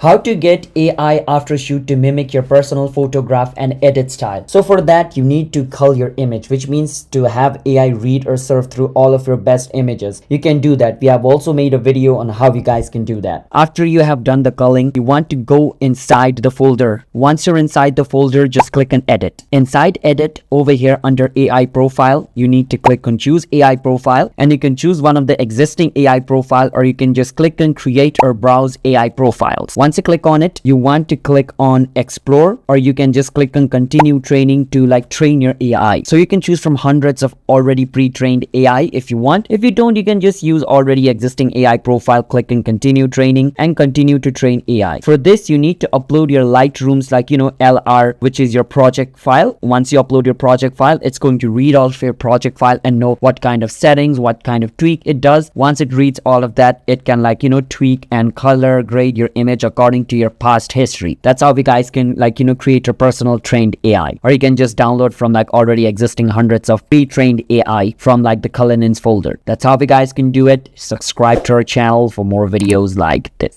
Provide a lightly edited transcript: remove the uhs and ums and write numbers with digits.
How to get AI Aftershoot to mimic your personal photograph and edit style. So for that, you need to cull your image, which means to have AI read or surf through all of your best images. You can do that. We have also made a video on how you guys can do that. After you have done the culling, you want to go inside the folder. Once you're inside the folder, just click on edit. Inside edit, over here under AI profile, you need to click on choose AI profile, and you can choose one of the existing AI profile, or you can just click on create or browse AI profiles. Once you click on it, you want to click on explore, or you can just click on continue training to train your AI. So you can choose from hundreds of already pre-trained AI if you want. If you don't, you can just use already existing AI profile, click on continue training and continue to train AI. For this, you need to upload your Lightroom's LR, which is your project file. Once you upload your project file, it's going to read all of your project file and know what kind of settings, what kind of tweak it does. Once it reads all of that, it can tweak and color grade your image according to your past history. That's how you guys can create your personal trained AI. Or you can just download from already existing hundreds of pre-trained AI from the Cullinan's folder. That's how you guys can do it. Subscribe to our channel for more videos like this.